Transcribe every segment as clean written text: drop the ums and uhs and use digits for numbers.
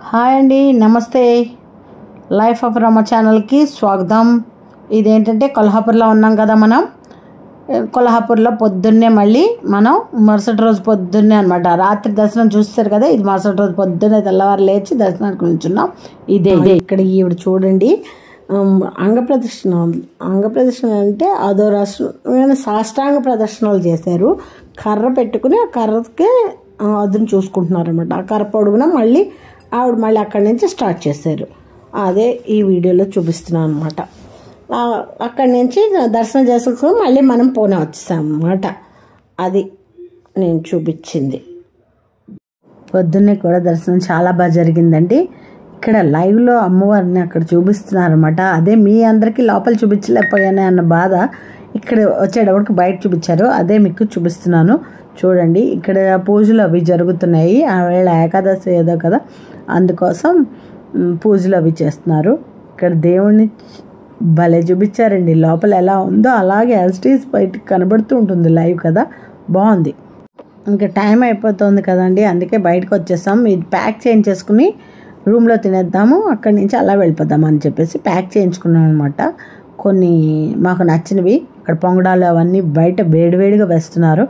Hi అండి, నమస్తే. Life of Rama ఛానల్కి స్వాగతం. ఇదేంటంటే కొల్హాపూర్లో ఉన్నాం కదా మనం. కొల్హాపూర్లో పొద్దున్నే మళ్ళీ మనం మరుసటి రోజు పొద్దున్నే అనమాట రాత్రి దర్శనం చూస్తారు కదా. ఇది మరుసటి రోజు పొద్దున్నే తెల్లవారు లేచి దర్శనానికి నుంచున్నాం. ఇదే ఇక్కడ ఈవిడ చూడండి, అంగప్రదర్శన అంటే అదో రాష్ట్రం సాష్టాంగ ప్రదర్శనలు చేశారు. కర్ర పెట్టుకుని ఆ కర్రకి అదును చూసుకుంటున్నారు అనమాట. ఆ కర్ర పొడుగున మళ్ళీ ఆవిడ మళ్ళీ అక్కడి నుంచి స్టార్ట్ చేశారు. అదే ఈ వీడియోలో చూపిస్తున్నాను అనమాట. అక్కడి నుంచి దర్శనం చేసుకుని మళ్ళీ మనం పూణే వచ్చేసాం అన్నమాట. అది నేను చూపించింది. పొద్దున్నే కూడా దర్శనం చాలా బాగా జరిగిందండి. ఇక్కడ లైవ్లో అమ్మవారిని అక్కడ చూపిస్తున్నారన్నమాట. అదే మీ అందరికీ లోపల చూపించలేకపోయానే అన్న బాధ ఇక్కడ వచ్చేటప్పటికి బయట చూపించారు. అదే మీకు చూపిస్తున్నాను చూడండి. ఇక్కడ పూజలు అవి జరుగుతున్నాయి. ఆవేళ ఏకాదశి ఏదో కదా, అందుకోసం పూజలు అవి చేస్తున్నారు. ఇక్కడ దేవుణ్ణి భలే చూపించారండి. లోపల ఎలా ఉందో అలాగే యాస్టీస్ బయటకు కనబడుతూ ఉంటుంది. లైవ్ కదా, బాగుంది. ఇంకా టైం అయిపోతుంది కదండి, అందుకే బయటకు వచ్చేసాం. ఇది ప్యాక్ చేయించేసుకుని రూమ్లో తినేద్దాము, అక్కడి నుంచి అలా వెళ్ళిపోదాం అని చెప్పేసి ప్యాక్ చేయించుకున్నాం అనమాట. కొన్ని మాకు నచ్చినవి అక్కడ పొంగడాలు అవన్నీ బయట వేడివేడిగా వేస్తున్నారు.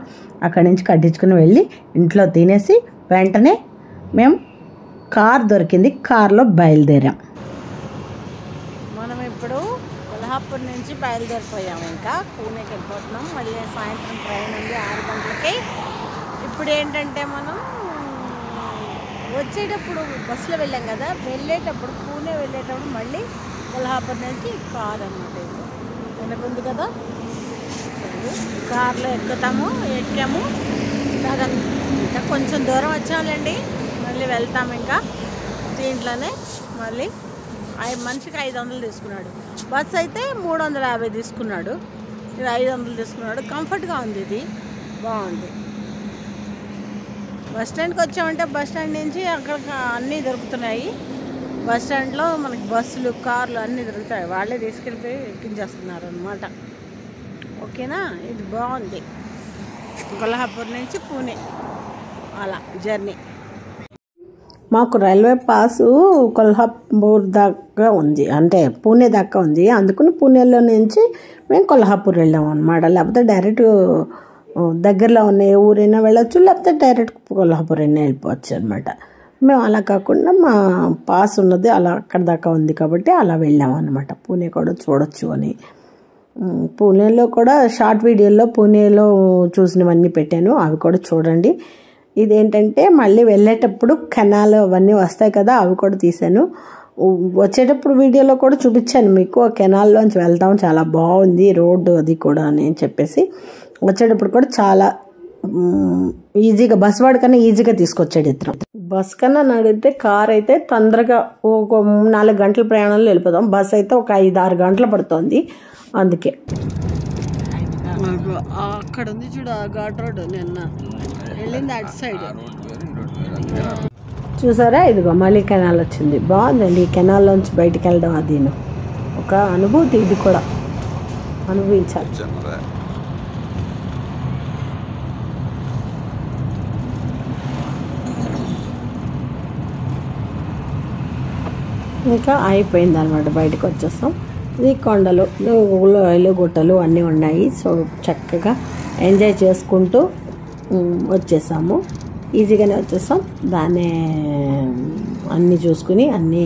అక్కడి నుంచి కట్టించుకుని వెళ్ళి ఇంట్లో తినేసి వెంటనే మేము కార్ దొరికింది, కార్లో బయలుదేరాం. మనం ఇప్పుడు కొల్హాపూర్ నుంచి బయలుదేరిపోయాము. ఇంకా పూణేకి వెళ్ళిపోతున్నాం. మళ్ళీ సాయంత్రం ట్రైన్ ఉంది 6 గంటలకి. ఇప్పుడు ఏంటంటే మనం వచ్చేటప్పుడు బస్సులో వెళ్ళాం కదా, వెళ్ళేటప్పుడు పూణే వెళ్ళేటప్పుడు మళ్ళీ కొల్హాపూర్ నుంచి కార్ అన్నమాట. వెనకుంది కదా, కార్లో ఎక్కాము. ఇంకా కొంచెం దూరం వచ్చామండి, మళ్ళీ వెళ్తాము. ఇంకా దీంట్లోనే మళ్ళీ మనిషికి 500 తీసుకున్నాడు. బస్ అయితే 350 తీసుకున్నాడు. ఇది 500 తీసుకున్నాడు. కంఫర్ట్గా ఉంది, ఇది బాగుంది. బస్ స్టాండ్కి వచ్చామంటే బస్ స్టాండ్ నుంచి అక్కడ అన్నీ దొరుకుతున్నాయి. బస్ స్టాండ్లో మనకి బస్సులు, కార్లు అన్నీ దొరుకుతాయి. వాళ్ళే తీసుకెళ్ళిపోయి ఎక్కించేస్తున్నారు అనమాట. ఓకేనా, ఇది బాగుంది. కొల్హాపూర్ నుంచి పూణే అలా జర్నీ. మాకు రైల్వే పాసు కొల్హాపూర్ దాకా ఉంది, అంటే పూణే దాకా ఉంది. అందుకని పూణేలో నుంచి మేము కొల్హాపూర్ వెళ్ళాము అనమాట. లేకపోతే డైరెక్ట్ దగ్గరలో ఉన్న ఏ ఊరైనా వెళ్ళొచ్చు, లేకపోతే డైరెక్ట్ కొల్హాపూర్ అయినా వెళ్ళిపోవచ్చు అనమాట. మేము అలా కాకుండా మా పాస్ ఉన్నది అలా అక్కడ దాకా ఉంది కాబట్టి అలా వెళ్ళాము అనమాట. పూణే కూడా చూడొచ్చు అని. పూణేలో కూడా షార్ట్ వీడియోలో పూణేలో చూసినవన్నీ పెట్టాను, అవి కూడా చూడండి. ఇదేంటంటే మళ్ళీ వెళ్ళేటప్పుడు కెనాల్ అవన్నీ వస్తాయి కదా, అవి కూడా తీశాను. వచ్చేటప్పుడు వీడియోలో కూడా చూపించాను మీకు. ఆ కెనాల్లోంచి వెళ్తాం, చాలా బాగుంది రోడ్డు అది కూడా అని చెప్పేసి. వచ్చేటప్పుడు కూడా చాలా ఈజీగా, బస్ వాడి కన్నా ఈజీగా తీసుకొచ్చాడు ఇద్దరం. బస్ కన్నా నడితే కార్ అయితే తొందరగా ఒక 4 గంటల ప్రయాణంలో వెళ్ళిపోతాం. బస్ అయితే ఒక 5-6 గంటలు పడుతుంది. అందుకే అక్కడ ఉంది చూడు ఆ ఘాట్ రోడ్, నిన్న వెళ్ళింది అటు సైడ్ చూసారా. ఇదిగో మళ్ళీ కెనాల్ వచ్చింది, బాగుందండి. ఈ కెనాల్లోంచి బయటికి వెళ్ళడం అది ఒక అనుభూతి, ఇది కూడా అనుభవించాలి. ఇంకా అయిపోయింది అనమాట, బయటకు వచ్చేస్తాం. ఇది కొండలు, లోయలు, గుట్టలు అన్నీ ఉన్నాయి. సో చక్కగా ఎంజాయ్ చేసుకుంటూ వచ్చేసాము. ఈజీగానే వచ్చేసాం. దాన్నే అన్నీ చూసుకుని అన్నీ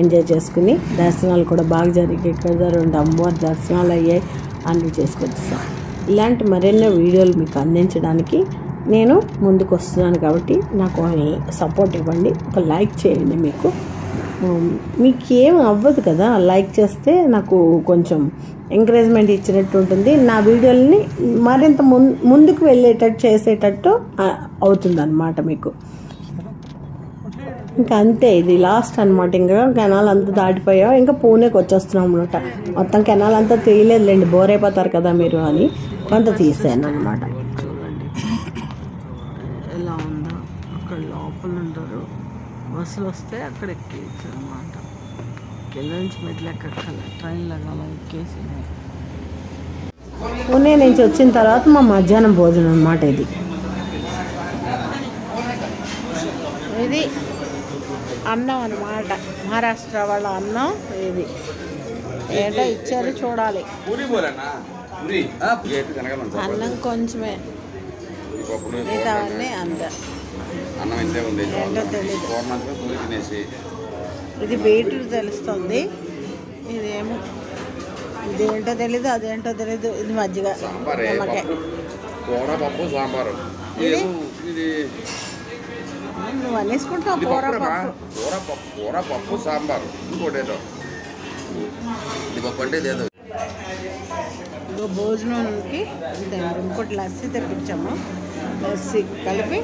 ఎంజాయ్ చేసుకుని దర్శనాలు కూడా బాగా జరిగాయి కదా. 2 అమ్మవారి దర్శనాలు అయ్యాయి, అన్నీ చేసుకొచ్చేసాం. ఇలాంటి మరెన్నో వీడియోలు మీకు అందించడానికి నేను ముందుకు వస్తున్నాను కాబట్టి నాకు సపోర్ట్ ఇవ్వండి. ఒక లైక్ చేయండి. మీకు ఏం అవ్వదు కదా, లైక్ చేస్తే నాకు కొంచెం ఎంకరేజ్మెంట్ ఇచ్చినట్టు ఉంటుంది. నా వీడియోలని మరింత ముందుకు వెళ్ళేటట్టు చేసేటట్టు అవుతుంది అన్నమాట మీకు. ఇంకా అంతే, ఇది లాస్ట్ అనమాట. ఇంకా కెనాల్ అంతా దాటిపోయాం, ఇంకా పూణేకి వచ్చేస్తున్నాం అనమాట. మొత్తం కెనాల్ అంతా తీయలేదులేండి, బోర్ అయిపోతారు కదా మీరు అని కొంత తీసాను అనమాట. చూడండి ఎలా ఉందో. అక్కడ లోపల ఉంటారు, బస్సులు వస్తే అక్కడ ఎక్కేయచ్చు అనమాట. కింద నుంచి మెట్లు ఎక్కక్కల, ట్రైన్లో అలా ఎక్కేసి. పూణే నుంచి వచ్చిన తర్వాత మా మధ్యాహ్నం భోజనం అనమాట ఇది. అన్నం అన్నమాట, మహారాష్ట్ర వాళ్ళ అన్నం ఇది. ఏంటో ఇచ్చారు చూడాలి. అన్నం కొంచెమే, మిగతావన్నీ అంతే. ఏంటో తెలీదు. ఇది బీట్రూట్ తెలుస్తుంది, ఇదేమో ఇదేంటో తెలీదు, అదేంటో తెలీదు. ఇది మజ్జిగ, నిమ్మకాయ. నువ్వు అనేసుకుంటావు కూర పప్పు సాంబారు. ఇంకోటేదో భోజనానికి ఇంకోటి లస్సీ తెప్పించాము. లస్సీ కలిపి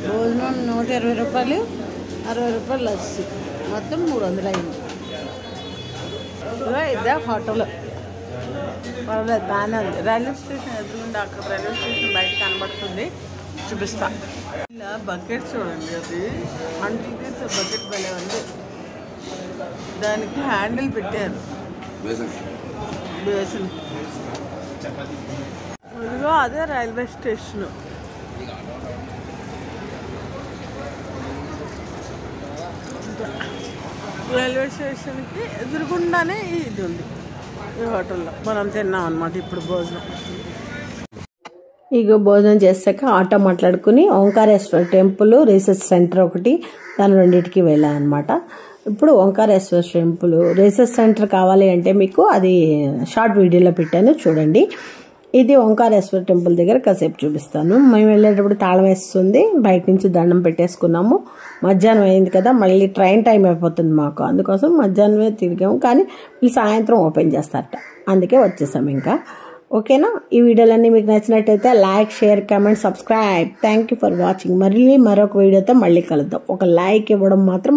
భోజనం 120 రూపాయలు, 60 రూపాయలు లస్సీ, మొత్తం 300 అయింది. ఇదే హోటల్, పర్వాలేదు, బాగానే ఉంది. రైల్వే స్టేషన్ ఎదురుండి, అక్కడ రైల్వే స్టేషన్ బయట కనబడుతుంది, చూపిస్తా. ఇలా బకెట్ చూడండి, అది అంటుకి బకెట్ భలే ఉంది. దానికి హ్యాండిల్ పెట్టారు, బేసిన్. ఇదిగో అదే రైల్వే స్టేషను. రైల్వే స్టేషన్కి ఎదురుకుండానే ఇది ఉంది. ఈ హోటల్లో మనం తిన్నాం అన్నమాట ఇప్పుడు భోజనం. ఇక భోజనం చేశాక ఆటో మాట్లాడుకుని ఓంకారేశ్వర టెంపుల్, రీసెర్చ్ సెంటర్ ఒకటి, దాని రెండింటికి వెళ్ళాను అనమాట. ఇప్పుడు ఓంకారేశ్వర టెంపుల్, రీసెర్చ్ సెంటర్ కావాలి అంటే మీకు అది షార్ట్ వీడియోలో పెట్టాను, చూడండి. ఇది ఓంకారేశ్వర టెంపుల్ దగ్గర కాసేపు చూపిస్తాను. మేము వెళ్ళేటప్పుడు తాళం వేస్తుంది, బయట నుంచి దండం పెట్టేసుకున్నాము. మధ్యాహ్నం అయింది కదా, మళ్ళీ ట్రైన్ టైం అయిపోతుంది మాకు, అందుకోసం మధ్యాహ్నమే తిరిగాము. కానీ వీళ్ళు సాయంత్రం ఓపెన్ చేస్తారట, అందుకే వచ్చేసాము ఇంకా. ఓకేనా? ఈ వీడియోలన్నీ మీకు నచ్చినట్టయితే like, share, comment, subscribe. Thank you for watching. మళ్ళీ మరొక వీడియోతో మళ్ళీ కలుద్దాం. ఒక లైక్ ఇవ్వడం మాత్రం